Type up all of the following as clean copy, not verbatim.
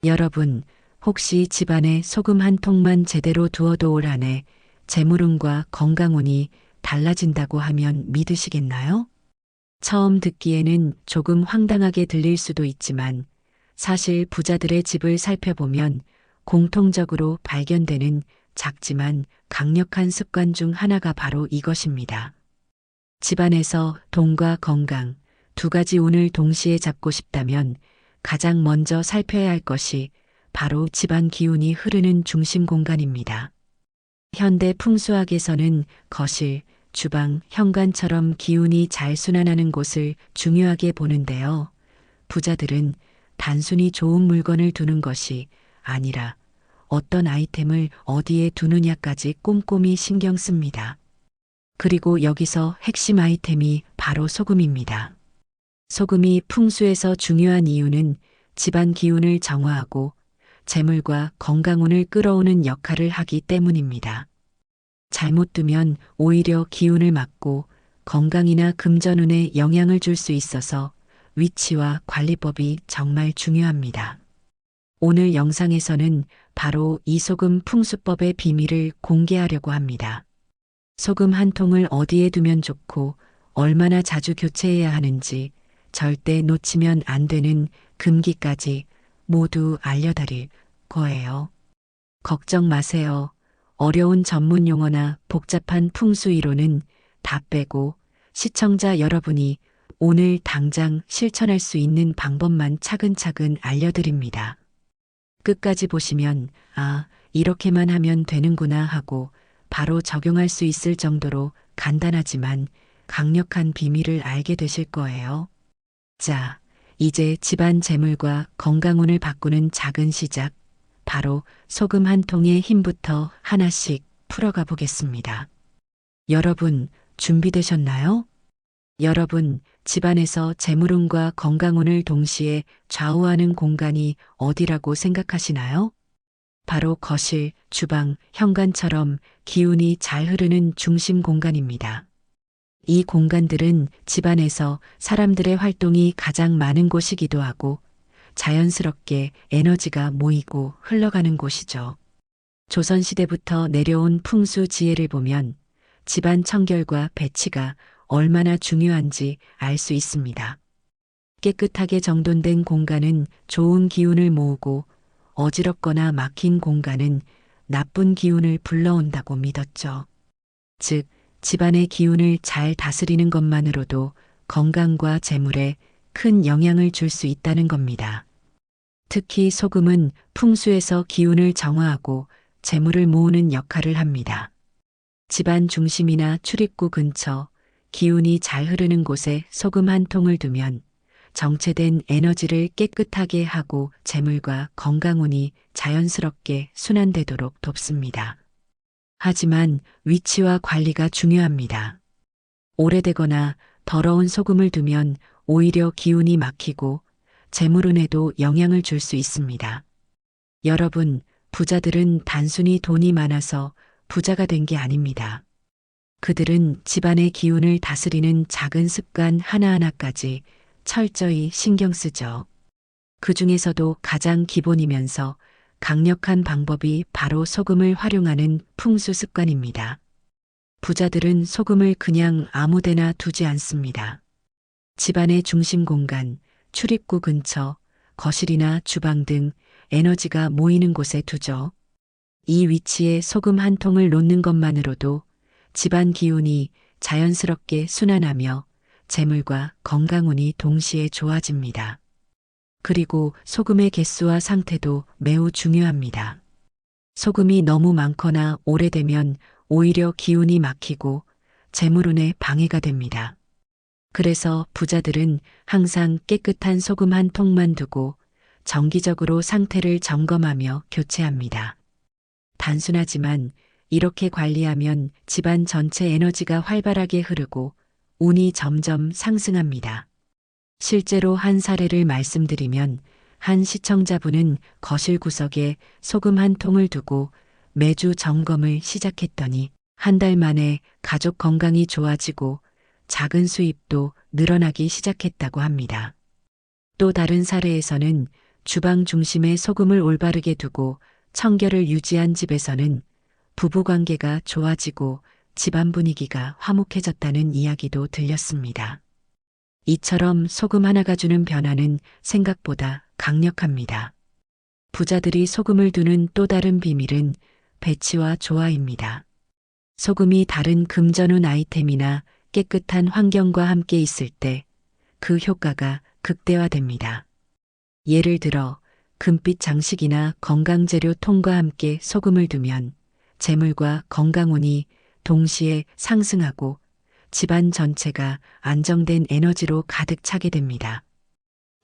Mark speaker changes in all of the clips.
Speaker 1: 여러분, 혹시 집안에 소금 한 통만 제대로 두어도 올 한해 재물운과 건강운이 달라진다고 하면 믿으시겠나요? 처음 듣기에는 조금 황당하게 들릴 수도 있지만 사실 부자들의 집을 살펴보면 공통적으로 발견되는 작지만 강력한 습관 중 하나가 바로 이것입니다. 집안에서 돈과 건강 두 가지 운을 동시에 잡고 싶다면 가장 먼저 살펴야 할 것이 바로 집안 기운이 흐르는 중심 공간입니다. 현대 풍수학에서는 거실, 주방, 현관처럼 기운이 잘 순환하는 곳을 중요하게 보는데요. 부자들은 단순히 좋은 물건을 두는 것이 아니라 어떤 아이템을 어디에 두느냐까지 꼼꼼히 신경 씁니다. 그리고 여기서 핵심 아이템이 바로 소금입니다. 소금이 풍수에서 중요한 이유는 집안 기운을 정화하고 재물과 건강운을 끌어오는 역할을 하기 때문입니다. 잘못 두면 오히려 기운을 막고 건강이나 금전운에 영향을 줄 수 있어서 위치와 관리법이 정말 중요합니다. 오늘 영상에서는 바로 이 소금 풍수법의 비밀을 공개하려고 합니다. 소금 한 통을 어디에 두면 좋고 얼마나 자주 교체해야 하는지 절대 놓치면 안 되는 금기까지 모두 알려드릴 거예요. 걱정 마세요. 어려운 전문 용어나 복잡한 풍수 이론은 다 빼고 시청자 여러분이 오늘 당장 실천할 수 있는 방법만 차근차근 알려드립니다. 끝까지 보시면 이렇게만 하면 되는구나 하고 바로 적용할 수 있을 정도로 간단하지만 강력한 비밀을 알게 되실 거예요. 자, 이제 집안 재물과 건강운을 바꾸는 작은 시작, 바로 소금 한 통의 힘부터 하나씩 풀어가 보겠습니다. 여러분, 준비되셨나요? 여러분, 집안에서 재물운과 건강운을 동시에 좌우하는 공간이 어디라고 생각하시나요? 바로 거실, 주방, 현관처럼 기운이 잘 흐르는 중심 공간입니다. 이 공간들은 집안에서 사람들의 활동이 가장 많은 곳이기도 하고 자연스럽게 에너지가 모이고 흘러가는 곳이죠. 조선시대부터 내려온 풍수 지혜를 보면 집안 청결과 배치가 얼마나 중요한지 알 수 있습니다. 깨끗하게 정돈된 공간은 좋은 기운을 모으고 어지럽거나 막힌 공간은 나쁜 기운을 불러온다고 믿었죠. 즉, 집안의 기운을 잘 다스리는 것만으로도 건강과 재물에 큰 영향을 줄 수 있다는 겁니다. 특히 소금은 풍수에서 기운을 정화하고 재물을 모으는 역할을 합니다. 집안 중심이나 출입구 근처, 기운이 잘 흐르는 곳에 소금 한 통을 두면 정체된 에너지를 깨끗하게 하고 재물과 건강운이 자연스럽게 순환되도록 돕습니다. 하지만 위치와 관리가 중요합니다. 오래되거나 더러운 소금을 두면 오히려 기운이 막히고 재물운에도 영향을 줄 수 있습니다. 여러분, 부자들은 단순히 돈이 많아서 부자가 된 게 아닙니다. 그들은 집안의 기운을 다스리는 작은 습관 하나하나까지 철저히 신경 쓰죠. 그 중에서도 가장 기본이면서 강력한 방법이 바로 소금을 활용하는 풍수 습관입니다. 부자들은 소금을 그냥 아무데나 두지 않습니다. 집안의 중심 공간, 출입구 근처, 거실이나 주방 등 에너지가 모이는 곳에 두죠. 이 위치에 소금 한 통을 놓는 것만으로도 집안 기운이 자연스럽게 순환하며 재물과 건강운이 동시에 좋아집니다. 그리고 소금의 개수와 상태도 매우 중요합니다. 소금이 너무 많거나 오래되면 오히려 기운이 막히고 재물운에 방해가 됩니다. 그래서 부자들은 항상 깨끗한 소금 한 통만 두고 정기적으로 상태를 점검하며 교체합니다. 단순하지만 이렇게 관리하면 집안 전체 에너지가 활발하게 흐르고 운이 점점 상승합니다. 실제로 한 사례를 말씀드리면 한 시청자분은 거실 구석에 소금 한 통을 두고 매주 점검을 시작했더니 한 달 만에 가족 건강이 좋아지고 작은 수입도 늘어나기 시작했다고 합니다. 또 다른 사례에서는 주방 중심에 소금을 올바르게 두고 청결을 유지한 집에서는 부부 관계가 좋아지고 집안 분위기가 화목해졌다는 이야기도 들렸습니다. 이처럼 소금 하나가 주는 변화는 생각보다 강력합니다. 부자들이 소금을 두는 또 다른 비밀은 배치와 조화입니다. 소금이 다른 금전운 아이템이나 깨끗한 환경과 함께 있을 때 그 효과가 극대화됩니다. 예를 들어 금빛 장식이나 건강재료 통과 함께 소금을 두면 재물과 건강운이 동시에 상승하고 집안 전체가 안정된 에너지로 가득 차게 됩니다.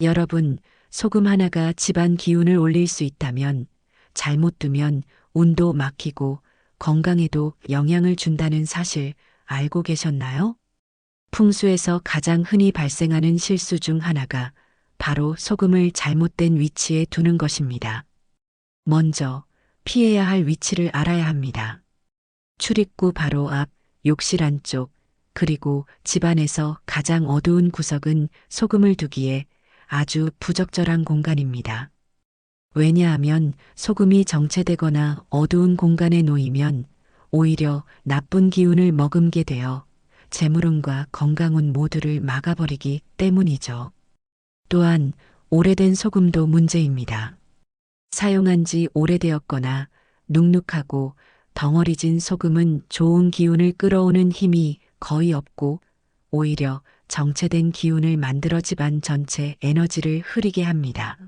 Speaker 1: 여러분, 소금 하나가 집안 기운을 올릴 수 있다면 잘못 두면 운도 막히고 건강에도 영향을 준다는 사실 알고 계셨나요? 풍수에서 가장 흔히 발생하는 실수 중 하나가 바로 소금을 잘못된 위치에 두는 것입니다. 먼저 피해야 할 위치를 알아야 합니다. 출입구 바로 앞, 욕실 안쪽, 그리고 집안에서 가장 어두운 구석은 소금을 두기에 아주 부적절한 공간입니다. 왜냐하면 소금이 정체되거나 어두운 공간에 놓이면 오히려 나쁜 기운을 머금게 되어 재물운과 건강운 모두를 막아버리기 때문이죠. 또한 오래된 소금도 문제입니다. 사용한 지 오래되었거나 눅눅하고 덩어리진 소금은 좋은 기운을 끌어오는 힘이 거의 없고 오히려 정체된 기운을 만들어 집안 전체 에너지를 흐리게 합니다.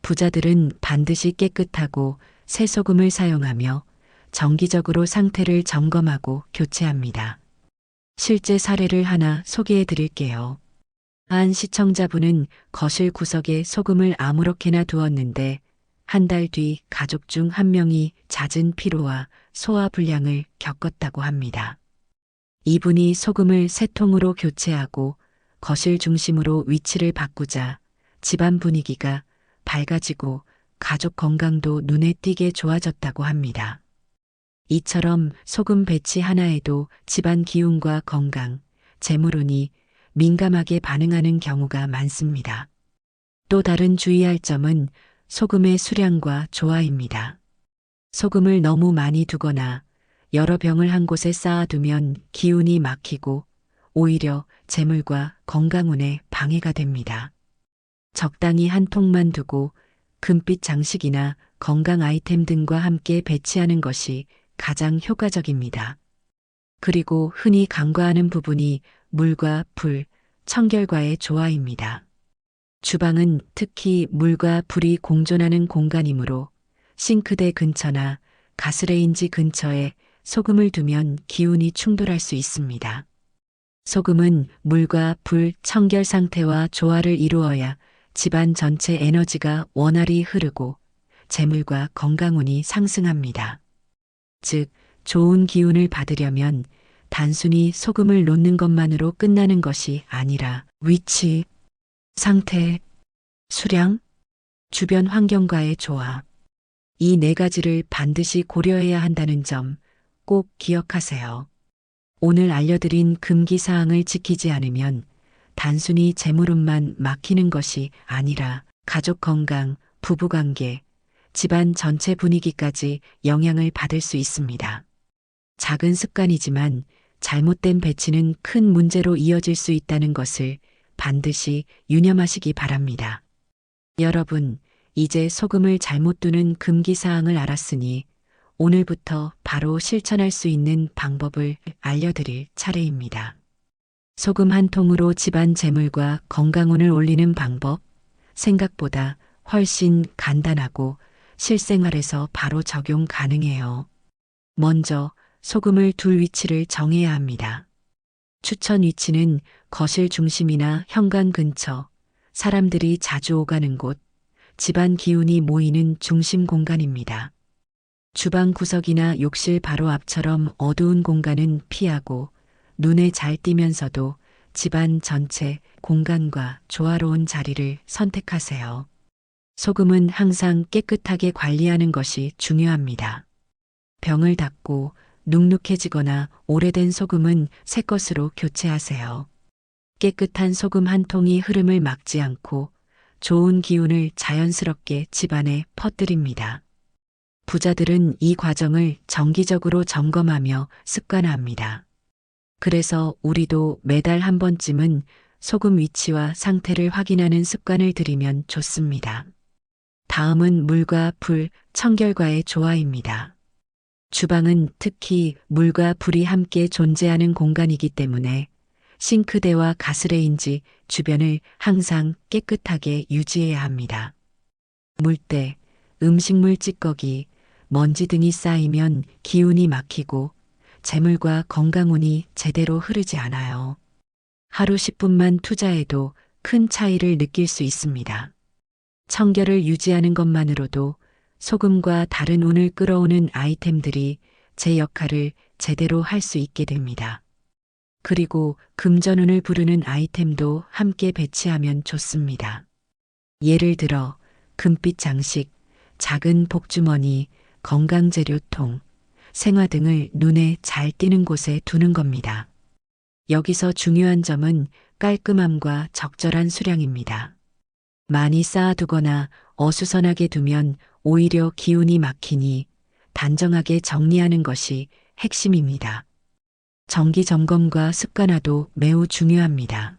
Speaker 1: 부자들은 반드시 깨끗하고 새 소금을 사용하며 정기적으로 상태를 점검하고 교체합니다. 실제 사례를 하나 소개해 드릴게요. 한 시청자분은 거실 구석에 소금을 아무렇게나 두었는데 한 달 뒤 가족 중 한 명이 잦은 피로와 소화불량을 겪었다고 합니다. 이분이 소금을 새 통으로 교체하고 거실 중심으로 위치를 바꾸자 집안 분위기가 밝아지고 가족 건강도 눈에 띄게 좋아졌다고 합니다. 이처럼 소금 배치 하나에도 집안 기운과 건강, 재물운이 민감하게 반응하는 경우가 많습니다. 또 다른 주의할 점은 소금의 수량과 조화입니다. 소금을 너무 많이 두거나 여러 병을 한 곳에 쌓아두면 기운이 막히고 오히려 재물과 건강운에 방해가 됩니다. 적당히 한 통만 두고 금빛 장식이나 건강 아이템 등과 함께 배치하는 것이 가장 효과적입니다. 그리고 흔히 간과하는 부분이 물과 불, 청결과의 조화입니다. 주방은 특히 물과 불이 공존하는 공간이므로 싱크대 근처나 가스레인지 근처에 소금을 두면 기운이 충돌할 수 있습니다. 소금은 물과 불, 청결 상태와 조화를 이루어야 집안 전체 에너지가 원활히 흐르고 재물과 건강운이 상승합니다. 즉, 좋은 기운을 받으려면 단순히 소금을 놓는 것만으로 끝나는 것이 아니라 위치, 상태, 수량, 주변 환경과의 조화, 이 네 가지를 반드시 고려해야 한다는 점 꼭 기억하세요. 오늘 알려드린 금기사항을 지키지 않으면 단순히 재물운만 막히는 것이 아니라 가족 건강, 부부관계, 집안 전체 분위기까지 영향을 받을 수 있습니다. 작은 습관이지만 잘못된 배치는 큰 문제로 이어질 수 있다는 것을 반드시 유념하시기 바랍니다. 여러분, 이제 소금을 잘못 두는 금기사항을 알았으니 오늘부터 바로 실천할 수 있는 방법을 알려드릴 차례입니다. 소금 한 통으로 집안 재물과 건강운을 올리는 방법, 생각보다 훨씬 간단하고 실생활에서 바로 적용 가능해요. 먼저 소금을 둘 위치를 정해야 합니다. 추천 위치는 거실 중심이나 현관 근처, 사람들이 자주 오가는 곳, 집안 기운이 모이는 중심 공간입니다. 주방 구석이나 욕실 바로 앞처럼 어두운 공간은 피하고 눈에 잘 띄면서도 집안 전체 공간과 조화로운 자리를 선택하세요. 소금은 항상 깨끗하게 관리하는 것이 중요합니다. 병을 닦고 눅눅해지거나 오래된 소금은 새 것으로 교체하세요. 깨끗한 소금 한 통이 흐름을 막지 않고 좋은 기운을 자연스럽게 집안에 퍼뜨립니다. 부자들은 이 과정을 정기적으로 점검하며 습관화합니다. 그래서 우리도 매달 한 번쯤은 소금 위치와 상태를 확인하는 습관을 들이면 좋습니다. 다음은 물과 불, 청결과의 조화입니다. 주방은 특히 물과 불이 함께 존재하는 공간이기 때문에 싱크대와 가스레인지 주변을 항상 깨끗하게 유지해야 합니다. 물때, 음식물 찌꺼기, 먼지 등이 쌓이면 기운이 막히고 재물과 건강운이 제대로 흐르지 않아요. 하루 10분만 투자해도 큰 차이를 느낄 수 있습니다. 청결을 유지하는 것만으로도 소금과 다른 운을 끌어오는 아이템들이 제 역할을 제대로 할 수 있게 됩니다. 그리고 금전운을 부르는 아이템도 함께 배치하면 좋습니다. 예를 들어 금빛 장식, 작은 복주머니, 건강재료통, 생화 등을 눈에 잘 띄는 곳에 두는 겁니다. 여기서 중요한 점은 깔끔함과 적절한 수량입니다. 많이 쌓아두거나 어수선하게 두면 오히려 기운이 막히니 단정하게 정리하는 것이 핵심입니다. 정기 점검과 습관화도 매우 중요합니다.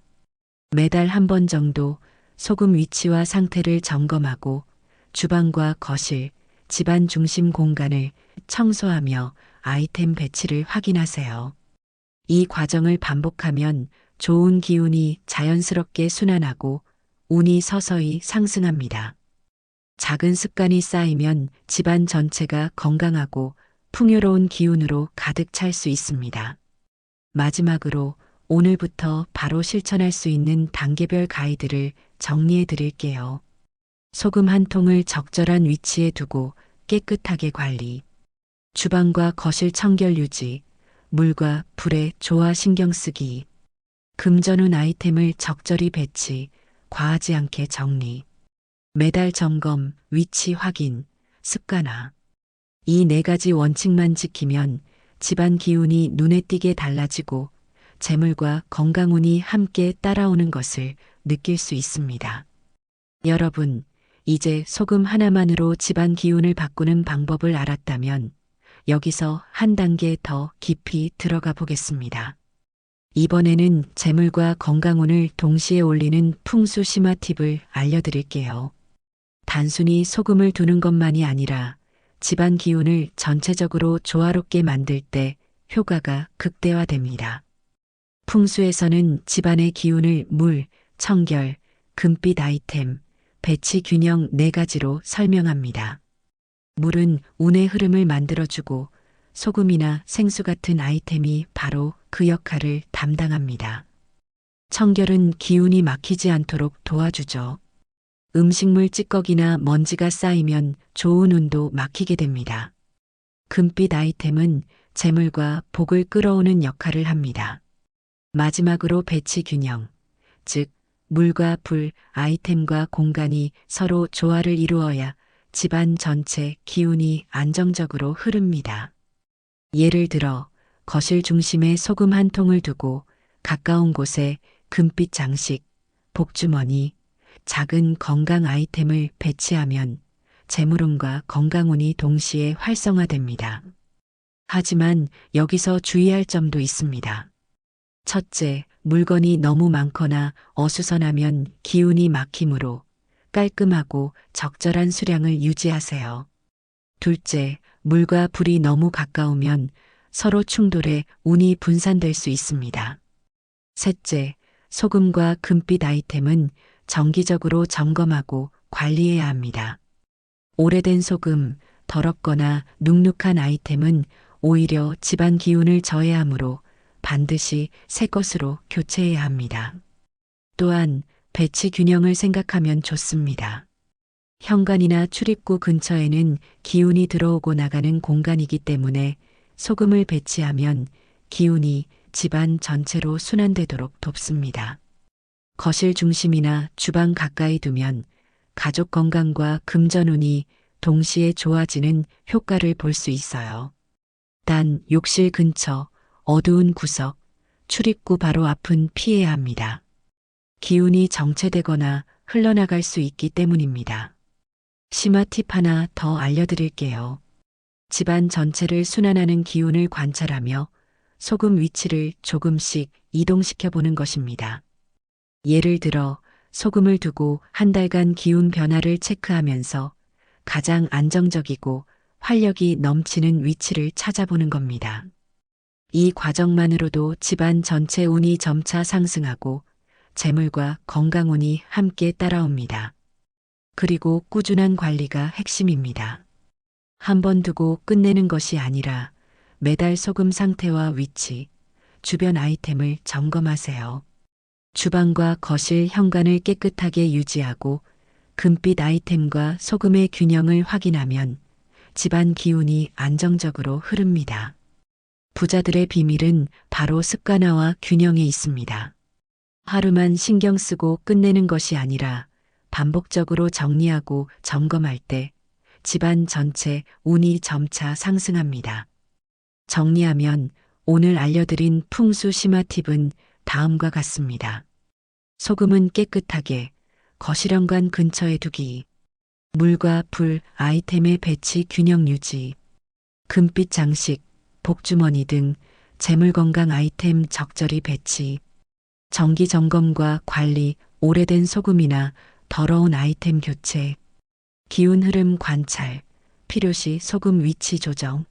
Speaker 1: 매달 한 번 정도 소금 위치와 상태를 점검하고 주방과 거실, 집안 중심 공간을 청소하며 아이템 배치를 확인하세요. 이 과정을 반복하면 좋은 기운이 자연스럽게 순환하고 운이 서서히 상승합니다. 작은 습관이 쌓이면 집안 전체가 건강하고 풍요로운 기운으로 가득 찰 수 있습니다. 마지막으로 오늘부터 바로 실천할 수 있는 단계별 가이드를 정리해 드릴게요. 소금 한 통을 적절한 위치에 두고 깨끗하게 관리. 주방과 거실 청결 유지. 물과 불의 조화 신경 쓰기. 금전운 아이템을 적절히 배치, 과하지 않게 정리. 매달 점검, 위치 확인, 습관화. 이 네 가지 원칙만 지키면 집안 기운이 눈에 띄게 달라지고 재물과 건강운이 함께 따라오는 것을 느낄 수 있습니다. 여러분, 이제 소금 하나만으로 집안 기운을 바꾸는 방법을 알았다면 여기서 한 단계 더 깊이 들어가 보겠습니다. 이번에는 재물과 건강운을 동시에 올리는 풍수 심화 팁을 알려드릴게요. 단순히 소금을 두는 것만이 아니라 집안 기운을 전체적으로 조화롭게 만들 때 효과가 극대화됩니다. 풍수에서는 집안의 기운을 물, 청결, 금빛 아이템, 배치 균형 네 가지로 설명합니다. 물은 운의 흐름을 만들어주고 소금이나 생수 같은 아이템이 바로 그 역할을 담당합니다. 청결은 기운이 막히지 않도록 도와주죠. 음식물 찌꺼기나 먼지가 쌓이면 좋은 운도 막히게 됩니다. 금빛 아이템은 재물과 복을 끌어오는 역할을 합니다. 마지막으로 배치 균형, 즉 물과 불, 아이템과 공간이 서로 조화를 이루어야 집안 전체 기운이 안정적으로 흐릅니다. 예를 들어 거실 중심에 소금 한 통을 두고 가까운 곳에 금빛 장식, 복주머니, 작은 건강 아이템을 배치하면 재물운과 건강운이 동시에 활성화됩니다. 하지만 여기서 주의할 점도 있습니다. 첫째, 물건이 너무 많거나 어수선하면 기운이 막히므로 깔끔하고 적절한 수량을 유지하세요. 둘째, 물과 불이 너무 가까우면 서로 충돌해 운이 분산될 수 있습니다. 셋째, 소금과 금빛 아이템은 정기적으로 점검하고 관리해야 합니다. 오래된 소금, 더럽거나 눅눅한 아이템은 오히려 집안 기운을 저해하므로 반드시 새 것으로 교체해야 합니다. 또한 배치 균형을 생각하면 좋습니다. 현관이나 출입구 근처에는 기운이 들어오고 나가는 공간이기 때문에 소금을 배치하면 기운이 집안 전체로 순환되도록 돕습니다. 거실 중심이나 주방 가까이 두면 가족 건강과 금전운이 동시에 좋아지는 효과를 볼 수 있어요. 단 욕실 근처, 어두운 구석, 출입구 바로 앞은 피해야 합니다. 기운이 정체되거나 흘러나갈 수 있기 때문입니다. 심화 팁 하나 더 알려드릴게요. 집안 전체를 순환하는 기운을 관찰하며 소금 위치를 조금씩 이동시켜 보는 것입니다. 예를 들어 소금을 두고 한 달간 기운 변화를 체크하면서 가장 안정적이고 활력이 넘치는 위치를 찾아보는 겁니다. 이 과정만으로도 집안 전체 운이 점차 상승하고 재물과 건강운이 함께 따라옵니다. 그리고 꾸준한 관리가 핵심입니다. 한 번 두고 끝내는 것이 아니라 매달 소금 상태와 위치, 주변 아이템을 점검하세요. 주방과 거실 현관을 깨끗하게 유지하고 금빛 아이템과 소금의 균형을 확인하면 집안 기운이 안정적으로 흐릅니다. 부자들의 비밀은 바로 습관화와 균형에 있습니다. 하루만 신경 쓰고 끝내는 것이 아니라 반복적으로 정리하고 점검할 때 집안 전체 운이 점차 상승합니다. 정리하면 오늘 알려드린 풍수 심화 팁은 다음과 같습니다. 소금은 깨끗하게 거실 현관 근처에 두기, 물과 불 아이템의 배치 균형 유지, 금빛 장식, 복주머니 등 재물 건강 아이템 적절히 배치, 정기 점검과 관리, 오래된 소금이나 더러운 아이템 교체, 기운 흐름 관찰, 필요시 소금 위치 조정.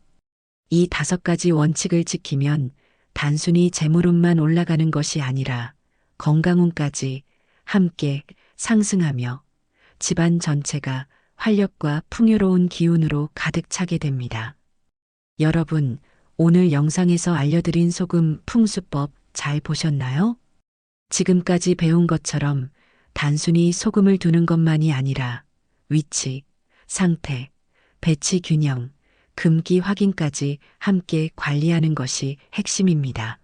Speaker 1: 이 5가지 원칙을 지키면 단순히 재물운만 올라가는 것이 아니라 건강운까지 함께 상승하며 집안 전체가 활력과 풍요로운 기운으로 가득 차게 됩니다. 여러분, 오늘 영상에서 알려드린 소금 풍수법 잘 보셨나요? 지금까지 배운 것처럼 단순히 소금을 두는 것만이 아니라 위치, 상태, 배치 균형, 금기 확인까지 함께 관리하는 것이 핵심입니다.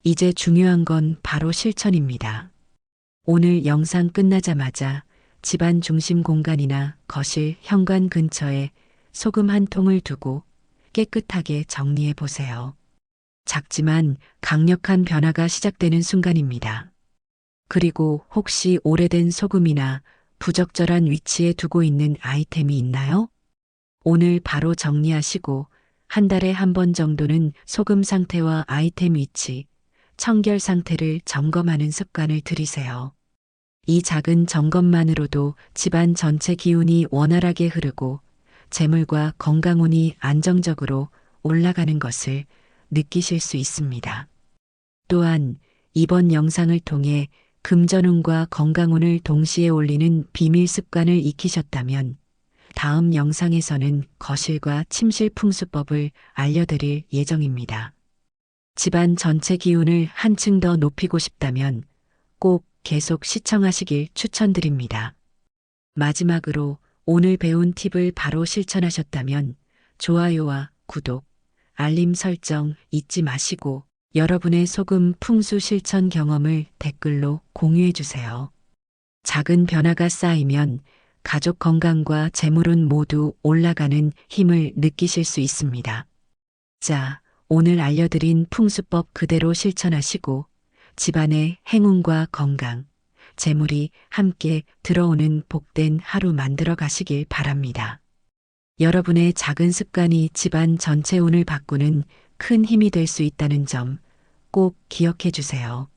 Speaker 1: 이제 중요한 건 바로 실천입니다. 오늘 영상 끝나자마자 집안 중심 공간이나 거실, 현관 근처에 소금 한 통을 두고 깨끗하게 정리해 보세요. 작지만 강력한 변화가 시작되는 순간입니다. 그리고 혹시 오래된 소금이나 부적절한 위치에 두고 있는 아이템이 있나요? 오늘 바로 정리하시고 한 달에 한 번 정도는 소금 상태와 아이템 위치, 청결 상태를 점검하는 습관을 들이세요. 이 작은 점검만으로도 집안 전체 기운이 원활하게 흐르고 재물과 건강운이 안정적으로 올라가는 것을 느끼실 수 있습니다. 또한 이번 영상을 통해 금전운과 건강운을 동시에 올리는 비밀 습관을 익히셨다면 다음 영상에서는 거실과 침실 풍수법을 알려드릴 예정입니다. 집안 전체 기운을 한층 더 높이고 싶다면 꼭 계속 시청하시길 추천드립니다. 마지막으로 오늘 배운 팁을 바로 실천하셨다면 좋아요와 구독, 알림 설정 잊지 마시고 여러분의 소금 풍수 실천 경험을 댓글로 공유해 주세요. 작은 변화가 쌓이면 가족 건강과 재물운 모두 올라가는 힘을 느끼실 수 있습니다. 자, 오늘 알려드린 풍수법 그대로 실천하시고 집안의 행운과 건강, 재물이 함께 들어오는 복된 하루 만들어 가시길 바랍니다. 여러분의 작은 습관이 집안 전체 운을 바꾸는 큰 힘이 될 수 있다는 점 꼭 기억해 주세요.